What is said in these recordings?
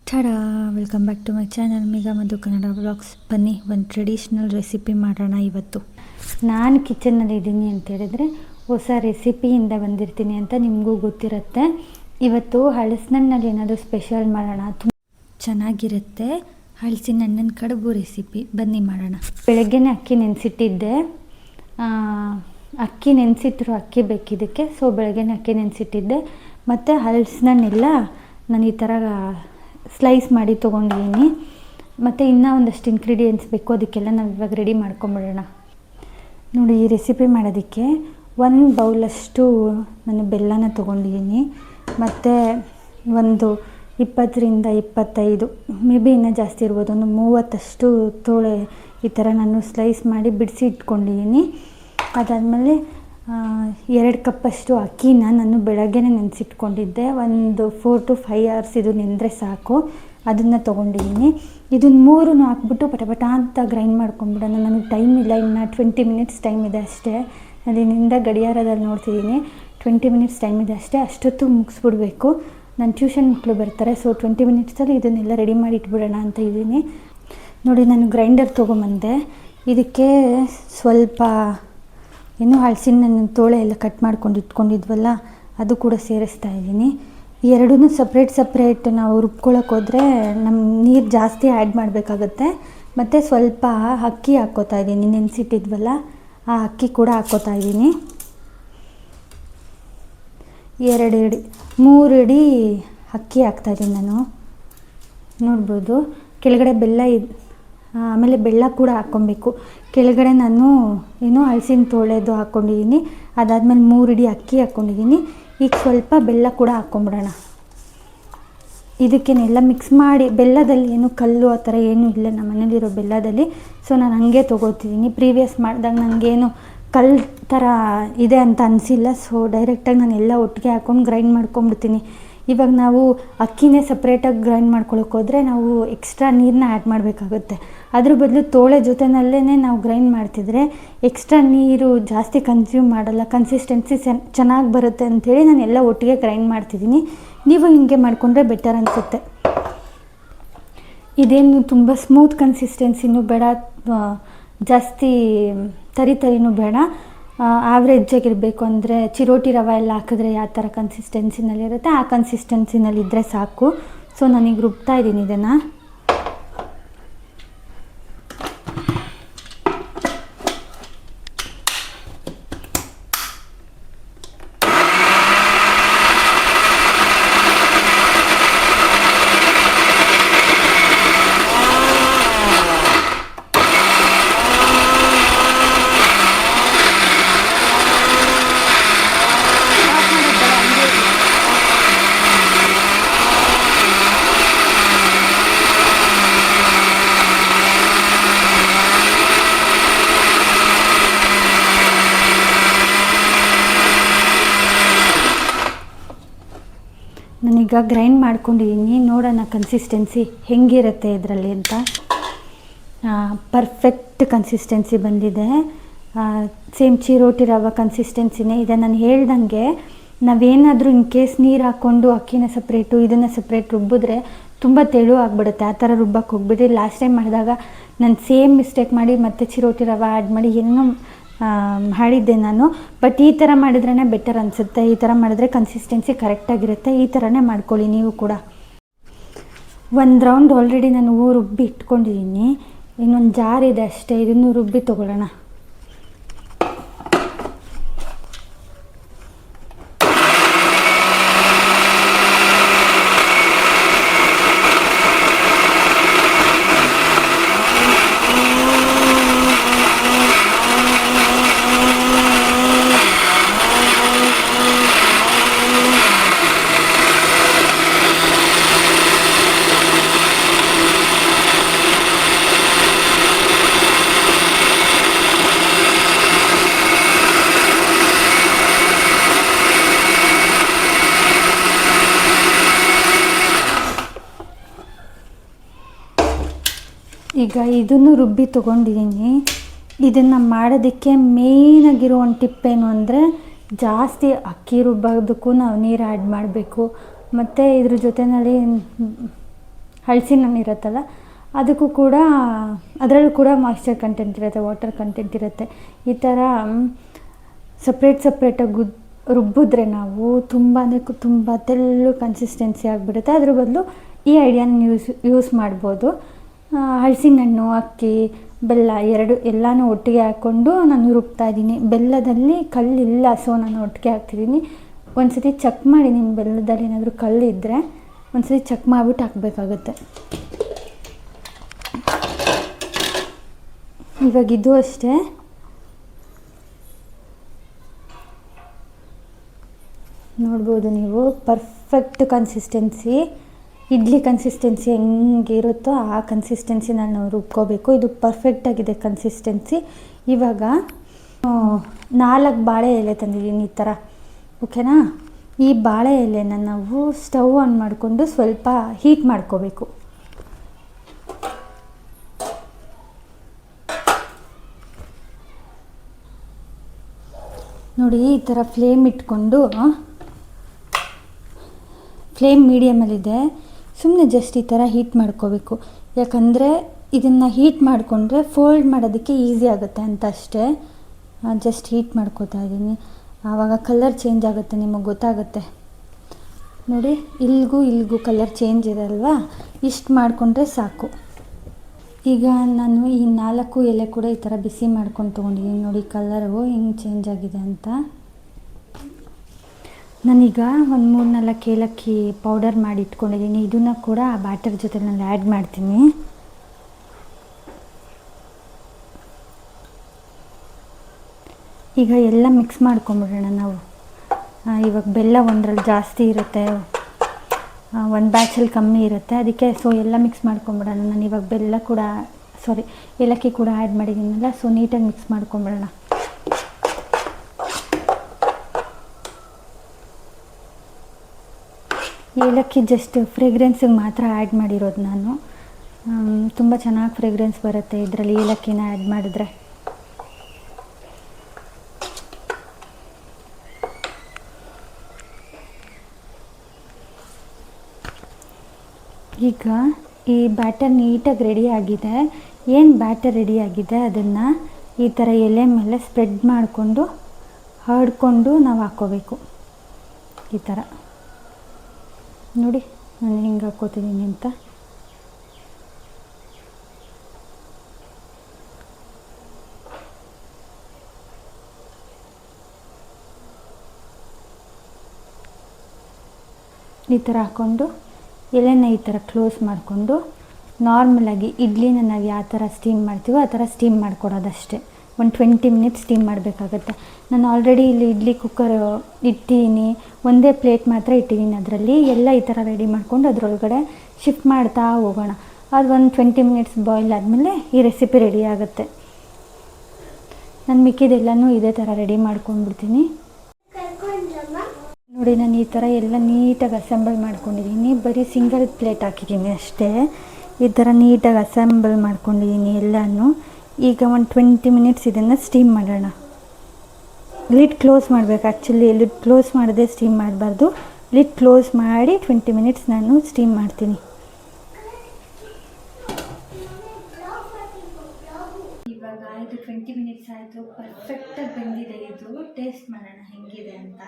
ಠಡಾ welcome back to my channel Megha Madhu Kannada vlogs. ಬನ್ನಿ ಒಂದು traditional recipe ಮಾಡೋಣ. ಇವತ್ತು ನಾನು ಕಿಚನ್ನಲ್ಲಿ ಇದ್ದೀನಿ ಅಂತ ಹೇಳಿದ್ರೆ ಹೊಸ ರೆಸಿಪಿಯಿಂದ ಬಂದಿರ್ತೀನಿ ಅಂತ ನಿಮಗೂ ಗೊತ್ತಿರುತ್ತೆ. ಇವತ್ತು ಹಲಸಿನಣ್ಣಲ್ಲಿ ಏನಾದರೂ ಸ್ಪೆಷಲ್ ಮಾಡೋಣ, ತುಂಬ ಚೆನ್ನಾಗಿರುತ್ತೆ. ಹಲಸಿನ ಹಣ್ಣಿನ ಕಡುಬು ರೆಸಿಪಿ ಬನ್ನಿ ಮಾಡೋಣ. ಬೆಳಗ್ಗೆನೇ ಅಕ್ಕಿ ನೆನೆಸಿಟ್ಟಿದ್ದೆ. ಅಕ್ಕಿ ನೆನೆಸಿಟ್ರು ಅಕ್ಕಿ ಬೇಕಿದ್ದಕ್ಕೆ, ಸೊ ಬೆಳಗ್ಗೆನೇ ಅಕ್ಕಿ ನೆನೆಸಿಟ್ಟಿದ್ದೆ. ಮತ್ತು ಹಲಸಿನಣ್ಣೆಲ್ಲ ನಾನು ಈ ಥರ ಸ್ಲೈಸ್ ಮಾಡಿ ತೊಗೊಂಡಿದ್ದೀನಿ. ಮತ್ತು ಇನ್ನೂ ಒಂದಷ್ಟು ಇಂಗ್ರೀಡಿಯೆಂಟ್ಸ್ ಬೇಕು, ಅದಕ್ಕೆಲ್ಲ ನಾವು ಇವಾಗ ರೆಡಿ ಮಾಡ್ಕೊಂಬಿಡೋಣ. ನೋಡಿ, ಈ ರೆಸಿಪಿ ಮಾಡೋದಕ್ಕೆ 1 ಬೌಲಷ್ಟು ನಾನು ಬೆಲ್ಲನ ತೊಗೊಂಡಿದ್ದೀನಿ. ಮತ್ತು ಒಂದು 20ರಿಂದ 25, ಮೇ ಬಿ ಇನ್ನೂ ಜಾಸ್ತಿ ಇರ್ಬೋದು, ಒಂದು 30 ತೋಳೆ ಈ ಥರ ನಾನು ಸ್ಲೈಸ್ ಮಾಡಿ ಬಿಡಿಸಿ ಇಟ್ಕೊಂಡಿದ್ದೀನಿ. ಅದಾದಮೇಲೆ 2 ಕಪ್ಪಷ್ಟು ಅಕ್ಕಿನ ನಾನು ಬೆಳಗ್ಗೆನೇ ನೆನೆಸಿಟ್ಕೊಂಡಿದ್ದೆ. ಒಂದು 4 to 5 hours ಇದು ನೆಂದರೆ ಸಾಕು. ಅದನ್ನು ತೊಗೊಂಡಿದ್ದೀನಿ. ಇದನ್ನು 3 ಹಾಕ್ಬಿಟ್ಟು ಪಟ ಅಂತ ಗ್ರೈಂಡ್ ಮಾಡ್ಕೊಂಬಿಡೋಣ. ನನಗೆ ಟೈಮ್ ಇಲ್ಲ, ಇನ್ನು 20 minutes ಟೈಮ್ ಇದೆ ಅಷ್ಟೇ. ಅಲ್ಲಿಂದ ಗಡಿಯಾರದಲ್ಲಿ ನೋಡ್ತಿದ್ದೀನಿ 20 minutes ಟೈಮ್ ಇದೆ ಅಷ್ಟೇ. ಅಷ್ಟೊತ್ತು ಮುಗಿಸ್ಬಿಡ್ಬೇಕು. ನನ್ನ ಟ್ಯೂಷನ್ ಮಕ್ಕಳು ಬರ್ತಾರೆ, ಸೊ 20 minutesಲ್ಲಿ ಇದನ್ನೆಲ್ಲ ರೆಡಿ ಮಾಡಿ ಇಟ್ಬಿಡೋಣ ಅಂತ ಇದ್ದೀನಿ. ನೋಡಿ, ನಾನು ಗ್ರೈಂಡರ್ ತೊಗೊಂಬಂದೆ. ಇದಕ್ಕೆ ಸ್ವಲ್ಪ ಹಲಸಿನ ತೋಳೆ ಎಲ್ಲ ಕಟ್ ಮಾಡ್ಕೊಂಡು ಇಟ್ಕೊಂಡಿದ್ವಲ್ಲ, ಅದು ಕೂಡ ಸೇರಿಸ್ತಾ ಇದ್ದೀನಿ. ಎರಡೂ ಸಪ್ರೇಟ್ ನಾವು ರುಬ್ಕೊಳ್ಳೋಕೆ ಹೋದರೆ ನಮ್ಮ ನೀರು ಜಾಸ್ತಿ ಆ್ಯಡ್ ಮಾಡಬೇಕಾಗತ್ತೆ. ಮತ್ತು ಸ್ವಲ್ಪ ಅಕ್ಕಿ ಹಾಕ್ಕೋತಾ ಇದ್ದೀನಿ, ನೆನೆಸಿಟ್ಟಿದ್ವಲ್ಲ ಆ ಅಕ್ಕಿ ಕೂಡ ಹಾಕ್ಕೋತಾ ಇದ್ದೀನಿ. 3 ಅಡಿ ಅಕ್ಕಿ ಹಾಕ್ತಾಯಿದ್ದೀನಿ ನಾನು. ನೋಡ್ಬೋದು ಕೆಳಗಡೆ ಬೆಲ್ಲ ಆಮೇಲೆ ಬೆಲ್ಲ ಕೂಡ ಹಾಕ್ಕೊಬೇಕು. ಕೆಳಗಡೆ ನಾನು ಹಲಸಿನ ತೋಳೆದು ಹಾಕ್ಕೊಂಡಿದ್ದೀನಿ. ಅದಾದಮೇಲೆ 3 ಅಡಿ ಅಕ್ಕಿ ಹಾಕ್ಕೊಂಡಿದ್ದೀನಿ. ಈಗ ಸ್ವಲ್ಪ ಬೆಲ್ಲ ಕೂಡ ಹಾಕ್ಕೊಂಬಿಡೋಣ. ಇದಕ್ಕೇನೆಲ್ಲ ಮಿಕ್ಸ್ ಮಾಡಿ, ಬೆಲ್ಲದಲ್ಲಿ ಏನು ಕಲ್ಲು ಆ ಥರ ಏನೂ ಇಲ್ಲ ನಮ್ಮ ಮನೇಲಿರೋ ಬೆಲ್ಲದಲ್ಲಿ, ಸೊ ನಾನು ಹಾಗೆ ತೊಗೋತಿದ್ದೀನಿ. ಪ್ರೀವಿಯಸ್ ಮಾಡಿದಾಗ ನನಗೇನು ಕಲ್ಲು ಥರ ಇದೆ ಅಂತ ಅನಿಸಿಲ್ಲ, ಸೊ ಡೈರೆಕ್ಟಾಗಿ ನಾನು ಎಲ್ಲ ಒಟ್ಟಿಗೆ ಹಾಕ್ಕೊಂಡು ಗ್ರೈಂಡ್ ಮಾಡ್ಕೊಂಬಿಡ್ತೀನಿ. ಇವಾಗ ನಾವು ಅಕ್ಕಿನೇ ಸಪ್ರೇಟಾಗಿ ಗ್ರೈಂಡ್ ಮಾಡ್ಕೊಳ್ಳೋಕೆ ಹೋದರೆ ನಾವು ಎಕ್ಸ್ಟ್ರಾ ನೀರನ್ನ ಆ್ಯಡ್ ಮಾಡಬೇಕಾಗುತ್ತೆ. ಅದ್ರ ಬದಲು ತೋಳೆ ಜೊತೆನಲ್ಲೇ ನಾವು ಗ್ರೈಂಡ್ ಮಾಡ್ತಿದ್ರೆ ಎಕ್ಸ್ಟ್ರಾ ನೀರು ಜಾಸ್ತಿ ಕನ್ಸ್ಯೂಮ್ ಮಾಡಲ್ಲ, ಕನ್ಸಿಸ್ಟೆನ್ಸಿ ಚೆನ್ನಾಗಿ ಬರುತ್ತೆ ಅಂಥೇಳಿ ನಾನು ಎಲ್ಲ ಒಟ್ಟಿಗೆ ಗ್ರೈಂಡ್ ಮಾಡ್ತಿದ್ದೀನಿ. ನೀವು ಹಿಂಗೆ ಮಾಡಿಕೊಂಡ್ರೆ ಬೆಟರ್ ಅನಿಸುತ್ತೆ. ಇದೇನು ತುಂಬ ಸ್ಮೂತ್ ಕನ್ಸಿಸ್ಟೆನ್ಸಿನೂ ಬೇಡ, ಜಾಸ್ತಿ ತರಿನೂ ಬೇಡ, ಆವ್ರೇಜಾಗಿರಬೇಕು. ಅಂದರೆ ಚಿರೋಟಿ ರವೆ ಎಲ್ಲ ಹಾಕಿದ್ರೆ ಯಾವ ಥರ ಕನ್ಸಿಸ್ಟೆನ್ಸಿನಲ್ಲಿರುತ್ತೆ ಆ ಕನ್ಸಿಸ್ಟೆನ್ಸಿನಲ್ಲಿದ್ದರೆ ಸಾಕು. ಸೊ ನಾನೀಗ ರುಬ್ತಾ ಇದ್ದೀನಿ ಇದನ್ನು. ನಾನೀಗ ಗ್ರೈಂಡ್ ಮಾಡ್ಕೊಂಡಿದ್ದೀನಿ. ನೋಡೋಣ ಕನ್ಸಿಸ್ಟೆನ್ಸಿ ಹೆಂಗಿರುತ್ತೆ ಇದರಲ್ಲಿ ಅಂತ. ಪರ್ಫೆಕ್ಟ್ ಕನ್ಸಿಸ್ಟೆನ್ಸಿ ಬಂದಿದೆ. ಸೇಮ್ ಚಿರೋಟಿ ರವೆ ಕನ್ಸಿಸ್ಟೆನ್ಸಿನೇ ಇದೆ. ನಾನು ಹೇಳ್ದಂಗೆ ನಾವೇನಾದರೂ ಇನ್ ಕೇಸ್ ನೀರು ಹಾಕ್ಕೊಂಡು ಅಕ್ಕಿನ ಸಪ್ರೇಟು ಇದನ್ನು ಸಪ್ರೇಟ್ ರುಬ್ಬಿದ್ರೆ ತುಂಬ ತೆಳು ಆಗಿಬಿಡುತ್ತೆ. ಆ ಥರ ರುಬ್ಬಕ್ಕೆ ಹೋಗ್ಬಿಟ್ಟು ಲಾಸ್ಟ್ ಟೈಮ್ ಮಾಡಿದಾಗ ನಾನು ಸೇಮ್ ಮಿಸ್ಟೇಕ್ ಮಾಡಿ ಮತ್ತೆ ಚಿರೋಟಿ ರವೆ ಆ್ಯಡ್ ಮಾಡಿ ಏನೋ ಮಾಡಿದ್ದೆ ನಾನು. ಬಟ್ ಈ ಥರ ಮಾಡಿದ್ರೇ ಬೆಟರ್ ಅನಿಸುತ್ತೆ. ಈ ಥರ ಮಾಡಿದ್ರೆ ಕನ್ಸಿಸ್ಟೆನ್ಸಿ ಕರೆಕ್ಟಾಗಿರುತ್ತೆ. ಈ ಥರನೇ ಮಾಡ್ಕೊಳ್ಳಿ ನೀವು ಕೂಡ. 1 ರೌಂಡ್ ಆಲ್ರೆಡಿ ನಾನು ರುಬ್ಬಿ ಇಟ್ಕೊಂಡಿದ್ದೀನಿ. ಇನ್ನೊಂದು ಜಾರ್ ಇದೆ ಅಷ್ಟೇ, ಇದನ್ನು ರುಬ್ಬಿ ತೊಗೊಳ್ಳೋಣ. ಈಗ ಇದನ್ನು ರುಬ್ಬಿ ತೊಗೊಂಡಿದ್ದೀನಿ. ಇದನ್ನು ಮಾಡೋದಕ್ಕೆ ಮೇಯ್ನಾಗಿರೋ ಒಂದು ಟಿಪ್ ಏನು ಅಂದರೆ, ಜಾಸ್ತಿ ಅಕ್ಕಿ ರುಬ್ಬೋದಕ್ಕೂ ನಾವು ನೀರು ಆ್ಯಡ್ ಮಾಡಬೇಕು. ಮತ್ತು ಇದ್ರ ಜೊತೆಯಲ್ಲಿ ಹಲಸಿನ ಹಣ್ಣು ಇರುತ್ತಲ್ಲ ಅದಕ್ಕೂ ಕೂಡ ಅದರಲ್ಲೂ ಕೂಡ ಮಾಯ್ಶ್ಚರ್ ಕಂಟೆಂಟ್ ಇರುತ್ತೆ, ವಾಟರ್ ಕಂಟೆಂಟ್ ಇರುತ್ತೆ. ಈ ಥರ ಸಪ್ರೇಟಾಗಿ ರುಬ್ಬಿದ್ರೆ ನಾವು ತುಂಬ ಅಂದರೆ ತುಂಬ ತೆಳ್ಳು ಕನ್ಸಿಸ್ಟೆನ್ಸಿ ಆಗಿಬಿಡುತ್ತೆ. ಅದ್ರ ಬದಲು ಈ ಐಡಿಯಾನ ಯೂಸ್ ಮಾಡ್ಬೋದು. ಹಲಸಿನ ಹಣ್ಣು, ಅಕ್ಕಿ, ಬೆಲ್ಲ ಎಲ್ಲನೂ ಒಟ್ಟಿಗೆ ಹಾಕ್ಕೊಂಡು ನಾನು ರುಬ್ತಾಯಿದ್ದೀನಿ. ಬೆಲ್ಲದಲ್ಲಿ ಕಲ್ಲಿಲ್ಲ, ಸೊ ನಾನು ಒಟ್ಟಿಗೆ ಹಾಕ್ತಿದ್ದೀನಿ. ಒಂದು ಸತಿ ಚೆಕ್ ಮಾಡಿ, ನಿಮ್ಮ ಬೆಲ್ಲದಲ್ಲಿ ಏನಾದರೂ ಕಲ್ಲಿದ್ದರೆ ಒಂದು ಸತಿ ಚೆಕ್ ಮಾಡಿಬಿಟ್ಟು ಹಾಕಬೇಕಾಗತ್ತೆ. ಇವಾಗ ಇದು ಅಷ್ಟೇ, ನೋಡ್ಬೋದು ನೀವು, ಪರ್ಫೆಕ್ಟ್ ಕನ್ಸಿಸ್ಟೆನ್ಸಿ. ಇಡ್ಲಿ ಕನ್ಸಿಸ್ಟೆನ್ಸಿ ಹೆಂಗಿರುತ್ತೋ ಆ ಕನ್ಸಿಸ್ಟೆನ್ಸಿನಲ್ಲಿ ನಾವು ರುಬ್ಕೋಬೇಕು. ಇದು ಪರ್ಫೆಕ್ಟಾಗಿದೆ ಕನ್ಸಿಸ್ಟೆನ್ಸಿ. ಇವಾಗ 4 ಬಾಳೆ ಎಲೆ ತಂದಿದ್ದೀನಿ ಈ ಥರ, ಓಕೆನಾ. ಈ ಬಾಳೆ ಎಲೆನ ನಾವು ಸ್ಟವ್ ಆನ್ ಮಾಡಿಕೊಂಡು ಸ್ವಲ್ಪ ಹೀಟ್ ಮಾಡ್ಕೋಬೇಕು. ನೋಡಿ, ಈ ಥರ ಫ್ಲೇಮ್ ಇಟ್ಕೊಂಡು, ಫ್ಲೇಮ್ ಮೀಡಿಯಮಲ್ಲಿದೆ, ಸುಮ್ಮನೆ ಜಸ್ಟ್ ಈ ಥರ ಹೀಟ್ ಮಾಡ್ಕೋಬೇಕು. ಯಾಕಂದರೆ ಇದನ್ನು ಹೀಟ್ ಮಾಡಿಕೊಂಡ್ರೆ ಫೋಲ್ಡ್ ಮಾಡೋದಕ್ಕೆ ಈಸಿ ಆಗುತ್ತೆ ಅಂತ ಅಷ್ಟೇ. ಜಸ್ಟ್ ಹೀಟ್ ಮಾಡ್ಕೋತಾ ಇದ್ದೀನಿ. ಆವಾಗ ಕಲರ್ ಚೇಂಜ್ ಆಗುತ್ತೆ, ನಿಮಗೆ ಗೊತ್ತಾಗುತ್ತೆ ನೋಡಿ. ಇಲ್ಲಿಗೂ ಕಲರ್ ಚೇಂಜ್ ಇದೆ ಅಲ್ವಾ, ಇಷ್ಟು ಮಾಡಿಕೊಂಡ್ರೆ ಸಾಕು. ಈಗ ನಾನು ಈ 4 ಎಲೆ ಕೂಡ ಈ ಥರ ಬಿಸಿ ಮಾಡ್ಕೊಂಡು ತೊಗೊಂಡಿದ್ದೀನಿ. ನೋಡಿ ಕಲರು ಹೆಂಗೆ ಚೇಂಜ್ ಆಗಿದೆ ಅಂತ. ನಾನೀಗ ಒಂದು 3-4 ಏಲಕ್ಕಿ ಪೌಡರ್ ಮಾಡಿ ಇಟ್ಕೊಂಡಿದ್ದೀನಿ. ಇದನ್ನು ಕೂಡ ಆ ಬ್ಯಾಟರ್ ಜೊತೆ ನಾನು ಆ್ಯಡ್ ಮಾಡ್ತೀನಿ. ಈಗ ಎಲ್ಲ ಮಿಕ್ಸ್ ಮಾಡ್ಕೊಂಬಿಡೋಣ ನಾವು. ಇವಾಗ ಬೆಲ್ಲ ಒಂದರಲ್ಲಿ ಜಾಸ್ತಿ ಇರುತ್ತೆ, ಒಂದು ಬ್ಯಾಚಲ್ಲಿ ಕಮ್ಮಿ ಇರುತ್ತೆ, ಅದಕ್ಕೆ ಸೊ ಎಲ್ಲ ಮಿಕ್ಸ್ ಮಾಡ್ಕೊಂಬಿಡೋಣ. ನಾನು ಇವಾಗ ಏಲಕ್ಕಿ ಕೂಡ ಆ್ಯಡ್ ಮಾಡಿದ್ದೀನಲ್ಲ, ಸೊ ನೀಟಾಗಿ ಮಿಕ್ಸ್ ಮಾಡ್ಕೊಂಬಿಡೋಣ. ಏಲಕ್ಕಿ ಜಸ್ಟ್ ಫ್ರೇಗ್ರೆನ್ಸಿಗೆ ಮಾತ್ರ ಆ್ಯಡ್ ಮಾಡಿರೋದು ನಾನು. ತುಂಬ ಚೆನ್ನಾಗಿ ಫ್ರೇಗ್ರೆನ್ಸ್ ಬರುತ್ತೆ ಇದರಲ್ಲಿ ಏಲಕ್ಕಿನ ಆ್ಯಡ್ ಮಾಡಿದ್ರೆ. ಈಗ ಈ ಬ್ಯಾಟರ್ ನೀಟಾಗಿ ರೆಡಿ ಆಗಿದೆ. ಏನು ಬ್ಯಾಟರ್ ರೆಡಿ ಆಗಿದೆ ಅದನ್ನು ಈ ಥರ ಎಲೆ ಮೇಲೆ ಸ್ಪ್ರೆಡ್ ಮಾಡಿಕೊಂಡು ಹರಡ್ಕೊಂಡು ನಾವು ಹಾಕ್ಕೋಬೇಕು. ಈ ಥರ ನೋಡಿ ನಾನು ಹಿಂಗೆ ಹಾಕ್ಕೋತಿದ್ದೀನಿ ಅಂತ. ಈ ಥರ ಹಾಕ್ಕೊಂಡು ಎಲೆನ ಈ ಥರ ಕ್ಲೋಸ್ ಮಾಡಿಕೊಂಡು ನಾರ್ಮಲಾಗಿ ಇಡ್ಲಿನ ನಾವು ಯಾವ ಥರ ಸ್ಟೀಮ್ ಮಾಡ್ತೀವೋ ಆ ಥರ ಸ್ಟೀಮ್ ಮಾಡಿಕೊಡೋದಷ್ಟೇ. ಒಂದು 20 ಮಿನಿಟ್ಸ್ ಸ್ಟೀಮ್ ಮಾಡಬೇಕಾಗತ್ತೆ. ನಾನು ಆಲ್ರೆಡಿ ಇಲ್ಲಿ ಇಡ್ಲಿ ಕುಕ್ಕರ್ ಇಟ್ಟಿದ್ದೀನಿ, ಒಂದೇ ಪ್ಲೇಟ್ ಮಾತ್ರ ಇಟ್ಟಿದ್ದೀನಿ. ಅದರಲ್ಲಿ ಎಲ್ಲ ಈ ಥರ ರೆಡಿ ಮಾಡಿಕೊಂಡು ಅದರೊಳಗಡೆ ಶಿಫ್ಟ್ ಮಾಡ್ತಾ ಹೋಗೋಣ. ಅದು ಒಂದು 20 ಮಿನಿಟ್ಸ್ ಬಾಯ್ಲ್ ಆದಮೇಲೆ ಈ ರೆಸಿಪಿ ರೆಡಿ ಆಗುತ್ತೆ. ನಾನು ಮಿಕ್ಕಿದೆಲ್ಲನೂ ಇದೇ ಥರ ರೆಡಿ ಮಾಡ್ಕೊಂಡ್ಬಿಡ್ತೀನಿ. ನೋಡಿ, ನಾನು ಈ ಥರ ಎಲ್ಲ ನೀಟಾಗಿ ಅಸೆಂಬಲ್ ಮಾಡ್ಕೊಂಡಿದ್ದೀನಿ. ಬರೀ ಸಿಂಗಲ್ ಪ್ಲೇಟ್ ಹಾಕಿದ್ದೀನಿ ಅಷ್ಟೇ. ಈ ಥರ ನೀಟಾಗಿ ಅಸೆಂಬಲ್ ಮಾಡ್ಕೊಂಡಿದ್ದೀನಿ ಎಲ್ಲನೂ. ಈಗ ಒಂದು 20 ಮಿನಿಟ್ಸ್ ಇದನ್ನು ಸ್ಟೀಮ್ ಮಾಡೋಣ. ಲಿಡ್ ಕ್ಲೋಸ್ ಮಾಡಬೇಕು. ಆ್ಯಕ್ಚುಲಿ ಲಿಡ್ ಕ್ಲೋಸ್ ಮಾಡದೆ ಸ್ಟೀಮ್ ಮಾಡಬಾರ್ದು. ಲಿಡ್ ಕ್ಲೋಸ್ ಮಾಡಿ 20 ಮಿನಿಟ್ಸ್ ನಾನು ಸ್ಟೀಮ್ ಮಾಡ್ತೀನಿ. ಇವಾಗ ಇದು 20 ಮಿನಿಟ್ಸ್ ಆಯಿತು. ಪರ್ಫೆಕ್ಟಾಗಿ ಬಂದಿದೆ. ಇದು ಟೇಸ್ಟ್ ಮಾಡೋಣ ಹೆಂಗಿದೆ ಅಂತ.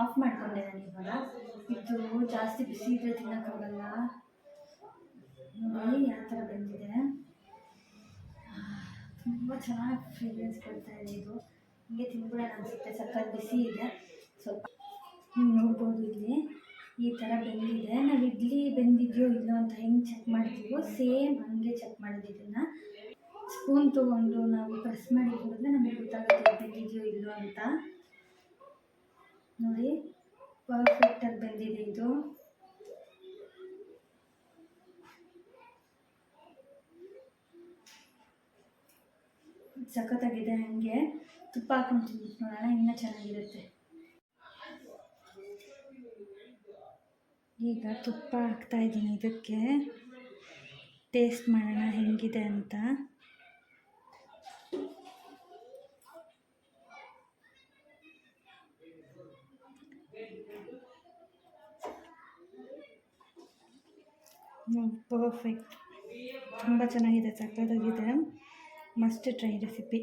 ಆಫ್ ಮಾಡ್ಕೊಂಡೆ ನಾನು ಇವಾಗ. ಇದು ಜಾಸ್ತಿ ಬಿಸಿ ಇದ್ರೆ ತಿನ್ನೋಕ್ಕಾಗಲ್ಲ. ನೋಡಿ ಯಾವ ಥರ ಬಂದಿದೆ. ತುಂಬ ಚೆನ್ನಾಗಿ ಫ್ರೇಗ್ರೆನ್ಸ್ ಕೊಡ್ತಾ ಇದೆ. ಇದು ಹೀಗೆ ತಿನ್ಬಿಡೋಣ ಅನಿಸುತ್ತೆ. ಸಕ್ಕತ್ ಬಿಸಿ ಇದೆ. ಸ್ವಲ್ಪ ನೀವು ನೋಡ್ಬೋದು ಇಲ್ಲಿ ಈ ಥರ ಬೆಂದಿದೆ. ನಾವು ಇಡ್ಲಿ ಬೆಂದಿದೆಯೋ ಇಲ್ಲೋ ಅಂತ ಹೆಂಗೆ ಚೆಕ್ ಮಾಡ್ತೀವೋ ಸೇಮ್ ಹಾಗೆ ಚೆಕ್ ಮಾಡೋದು. ಇದನ್ನು ಸ್ಪೂನ್ ತೊಗೊಂಡು ನಾವು ಪ್ರೆಸ್ ಮಾಡಿ ಹೋದರೆ ನಮಗೆ ಗೊತ್ತಾಗುತ್ತೆ ಬೆಂದಿದೆಯೋ ಇಲ್ಲೋ ಅಂತ. ನೋಡಿ ಪರ್ಫೆಕ್ಟಾಗಿ ಬೆಂದಿದೆ ಇದು. ಸಖತ್ತಾಗಿದೆ. ಹಾಗೆ ತುಪ್ಪ ಹಾಕೊಂಡು ನೋಡೋಣ, ಇನ್ನೂ ಚೆನ್ನಾಗಿರುತ್ತೆ. ಈಗ ತುಪ್ಪ ಹಾಕ್ತಾಯಿದ್ದೀನಿ ಇದಕ್ಕೆ. ಟೇಸ್ಟ್ ಮಾಡೋಣ ಹೆಂಗಿದೆ ಅಂತ. ಪರ್ಫೆಕ್ಟ್, ತುಂಬ ಚೆನ್ನಾಗಿದೆ, ಸಕ್ಕತ್ತಾಗಿದೆ. Must try recipe.